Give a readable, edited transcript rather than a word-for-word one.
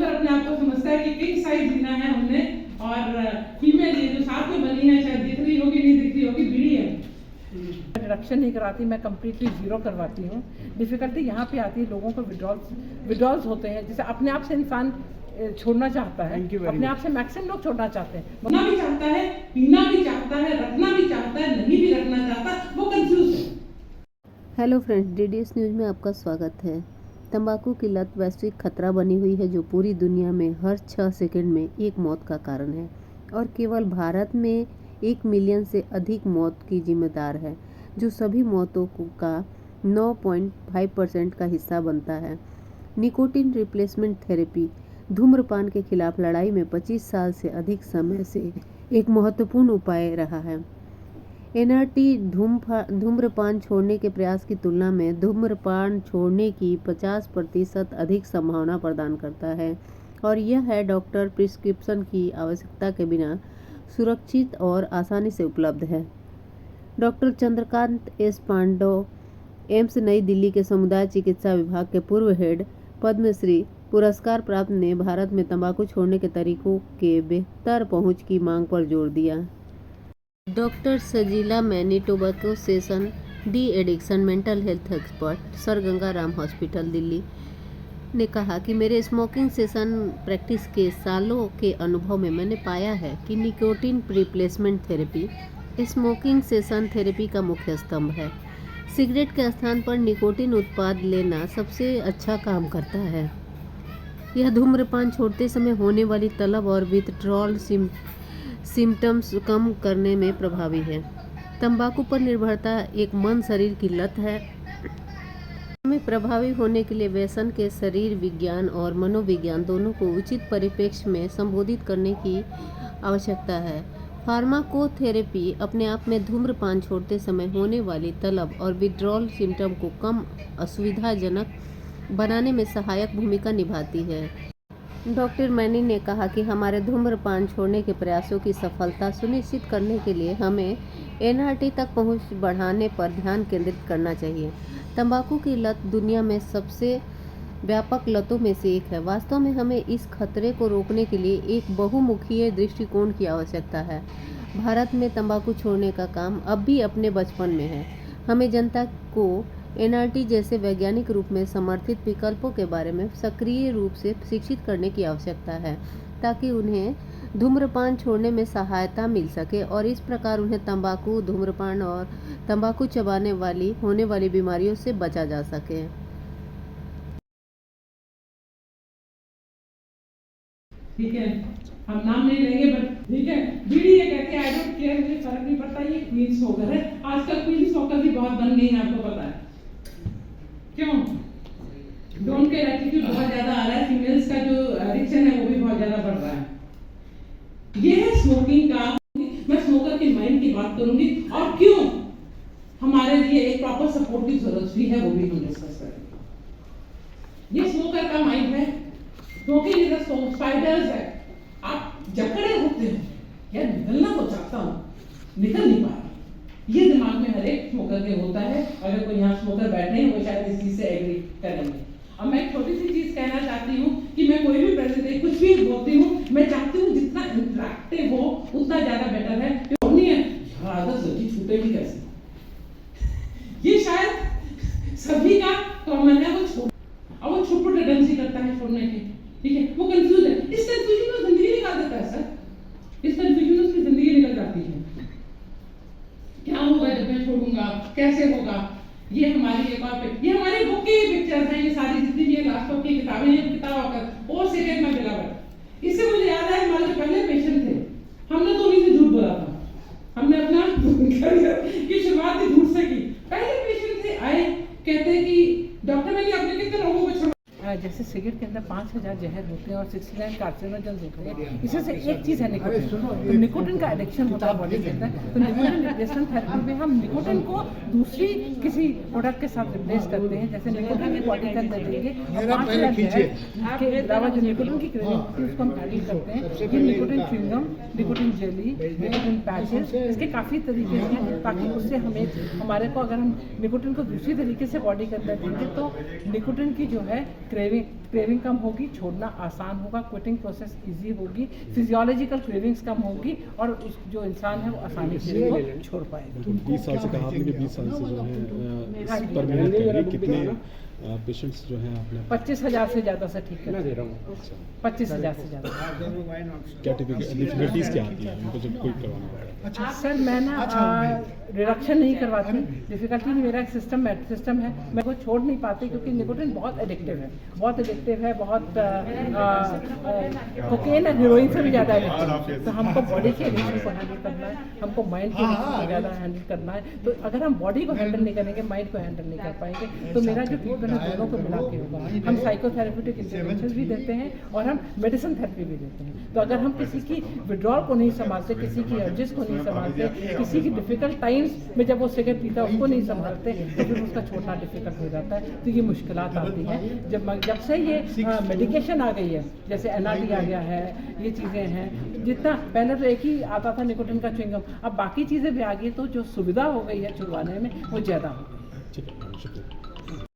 Smoker अपने आप को समझता है कि किंग साइज जीना है हमने, और फीमेल ये जो साथ में बनी है, शायद दिख रही होगी नहीं दिख रही होगी, बीड़ी है। रिडक्शन नहीं कराती, मैं कम्प्लीटली जीरो करवाती हूँ। डिफ़िकल्टी यहाँ पे आती है, लोगों को विड्रॉल्स होते हैं, जैसे अपने आप से इंसान छोड़ना चाहता है, अपने आप से मैक्सिमम लोग छोड़ना चाहते हैं। बनना भी चाहता है, पीना भी चाहता है, रखना भी चाहता है, नहीं भी रखना चाहता, वो कंफ्यूज है। हेलो फ्रेंड्स, डीडीएस न्यूज़ में आपका स्वागत है। तंबाकू की लत वैश्विक खतरा बनी हुई है, जो पूरी दुनिया में हर 6 सेकंड में एक मौत का कारण है और केवल भारत में 1 मिलियन से अधिक मौत की जिम्मेदार है, जो सभी मौतों का 9.5% का हिस्सा बनता है। निकोटिन रिप्लेसमेंट थेरेपी धूम्रपान के खिलाफ लड़ाई में 25 साल से अधिक समय से एक महत्वपूर्ण उपाय रहा है। एनआरटी धूम्रपान छोड़ने के प्रयास की तुलना में धूम्रपान छोड़ने की 50% अधिक संभावना प्रदान करता है, और यह है डॉक्टर प्रिस्क्रिप्शन की आवश्यकता के बिना सुरक्षित और आसानी से उपलब्ध है। डॉक्टर चंद्रकांत एस पांडव, एम्स नई दिल्ली के समुदाय चिकित्सा विभाग के पूर्व हेड, पद्मश्री पुरस्कार प्राप्त, ने भारत में तंबाकू छोड़ने के तरीकों के बेहतर पहुंच की मांग पर जोर दिया। Doctor Sajila Maini, tobacco cessation de addiction mental health expert, sir Ganga Ram hospital Delhi, ने कहा कि मेरे स्मोकिंग सेशन प्रैक्टिस के सालों के अनुभव में मैंने पाया है कि nicotine replacement therapy smoking session therapy का मुख्य स्तंभ है। सिगरेट के स्थान पर निकोटिन उत्पाद लेना सबसे अच्छा काम करता है। यह धूम्रपान छोड़ते समय होने वाली तलब और विथड्रॉल सिम्टम्स कम करने में प्रभावी है। तंबाकू पर निर्भरता एक मन शरीर की लत है। में प्रभावी होने के लिए व्यसन के शरीर विज्ञान और मनोविज्ञान दोनों को उचित परिप्रेक्ष्य में संबोधित करने की आवश्यकता है। फार्माकोथेरेपी अपने आप में धूम्रपान छोड़ते समय होने वाली तलब और विथड्रॉल सिम्टम को कम असुविधाजनक बनाने में सहायक भूमिका निभाती है। डॉक्टर मैनी ने कहा कि हमारे धूम्रपान छोड़ने के प्रयासों की सफलता सुनिश्चित करने के लिए हमें एनआरटी तक पहुंच बढ़ाने पर ध्यान केंद्रित करना चाहिए। तंबाकू की लत दुनिया में सबसे व्यापक लतों में से एक है। वास्तव में हमें इस खतरे को रोकने के लिए एक बहुमुखी दृष्टिकोण की आवश्यकता है। भारत में तंबाकू छोड़ने का काम अब भी अपने बचपन में है। हमें जनता को एनआरटी जैसे वैज्ञानिक रूप में समर्थित विकल्पों के बारे में सक्रिय रूप से शिक्षित करने की आवश्यकता है, ताकि उन्हें धूम्रपान छोड़ने में सहायता मिल सके और इस प्रकार उन्हें तंबाकू, धूम्रपान और तंबाकू चबाने वाली होने वाली बीमारियों से बचा जा सके। ठीक है, हम नाम नहीं लेंगे, बट ठीक है, बीड़ी ये कहते हैं आई डोंट केयर, मुझे फर्क नहीं पड़ता, ये क्वीन स्मोकर है। आजकल क्वीन स्मोकर भी बहुत बन गई है, आपको पता है क्यों? डोंट केयर एटीट्यूड बहुत ज्यादा आ रहा है, फीमेल्स का जो एडिक्शन है वो भी बहुत ज्यादा बढ़ रहा है। ये है स्मोकिंग का। मैं स्मोकर के माइंड की बात करूंगी और क्यों हमारे लिए एक प्रॉपर सपोर्ट की जरूरत भी है, वो भी हम डिस्कस करेंगे। ये स्मोकर का माइंड है, क्योंकि ये स्पाइडर्स है, आप जकड़े होते हो, यार निकलना तो चाहता हूँ, निकल नहीं पा रहा, ये दिमाग में हर एक स्मोकर के होता है। अगर कोई यहाँ स्मोकर बैठे हैं वो शायद इस चीज से एग्री करेंगे। अब मैं एक छोटी सी चीज कहना चाहती हूँ कि मैं कोई भी प्रेजेंटेशन कुछ भी बोलती हूँ, मैं चाहती हूँ जितना इंटरेक्टिव हो उतना ज्यादा बेटर है। क्यों नहीं है यार, आदत जल्दी छूटेगी कैसे? ये शायद सभी का कॉमन है, वो छोड़ और वो छुप टेंडेंसी करता है छोड़ने की, ठीक है, वो कंफ्यूज है। इस कंफ्यूजन में जिंदगी निकाल देता है सर, इस कंफ्यूजन में उसकी जिंदगी निकल जाती है। क्या होगा जब मैं छोड़ूंगा, कैसे होगा? ये हमारी एक और ये हमारी बुक की पिक्चर्स हैं, ये सारी जितनी भी लास्ट की किताबें हैं, किताब आकर और सेकेंड में मिलावट। इससे मुझे याद है हमारे जो पहले पेशेंट थे, हमने तो उन्हीं से झूठ बोला था। हमने अपना की शुरुआत ही झूठ से की। पहले पेशेंट थे, आए कहते कि डॉक्टर मैंने आपने कितने लोगों को जैसे सिगरेट के अंदर 5000 जहर होते हैं और 69 कार्सिनोजन होते हैं, इसमें से एक चीज़ है निकोटिन। तो निकोटिन का एडिक्शन होता है बॉडी के अंदर, तो निकोटिन रिप्लेसमेंट थेरेपी में हम निकोटिन को दूसरी किसी प्रोडक्ट के साथ रिप्लेस करते हैं। जैसे निकोटिन की बॉडी कर देंगे और 5000 जहर के अलावा जो निकोटिन की क्रेविंग होती है उसको हम हैंडल करते हैं। ये nicotine chewing gum, nicotine jelly, nicotine patches, इसके काफ़ी तरीके हैं, ताकि उससे हमें हमारे को अगर हम निकोटिन को दूसरी तरीके से बॉडी के अंदर देंगे तो निकोटिन की जो है क्रेविंग क्रेविंग कम होगी, छोड़ना आसान होगा, क्विटिंग प्रोसेस इजी होगी, फिजियोलॉजिकल क्रेविंग्स कम होगी और उस जो इंसान है वो आसानी से इसको छोड़ पाएगा। 20 साल से कहा आपने कि 20 साल से जो है इस पर मेहनत कर रही है, कितने पेशेंट्स जो हैं आपने 25,000 से ज़्यादा से ठीक कर दे रहा हूँ, 25,000 से ज़्यादा। क्या डिफिकल्टीज क्या आती हैं उनको जब कोई करवाना पड़ेगा? सर मैं ना रिडक्शन नहीं करवाती, डिफिकल्टी मेरा एक सिस्टम है, मैं को छोड़ नहीं पाती क्योंकि निकोटिन बहुत एडिक्टिव है, बहुत कोकेन और हीरोइन से भी ज़्यादा एडिक्टिव है। तो हमको बॉडी के एडिक्शन को हैंडल करना है, हमको माइंड के एडिक्शन को ज़्यादा हैंडल करना है। तो अगर हम बॉडी को हैंडल नहीं करेंगे, माइंड को हैंडल नहीं कर पाएंगे, तो मेरा जो ट्रीटमेंट है दोनों को मिला के होगा। हम साइकोथेरेप्यूटिक इंटरवेंशन भी देते हैं और हम मेडिसिन थेरेपी भी देते हैं। तो अगर हम किसी की विड्रॉल को नहीं संभालते, किसी की अर्जेस को नहीं संभालते, किसी की डिफिकल्ट टाइम्स में जब वो सिगरेट पीता है उसको नहीं संभालते, तो फिर उसका छोड़ना डिफिकल्ट हो जाता है। तो ये मुश्किलात आती हैं जब से ये मेडिकेशन आ गई है, जैसे NRT आ गया है, ये चीज़ें हैं। जितना पहले तो एक ही आता था निकोटिन का च्युइंगम, अब बाकी चीज़ें भी आ गई, तो जो सुविधा हो गई है छुड़वाने में वो ज़्यादा हो गई। ठीक है, शुक्रिया।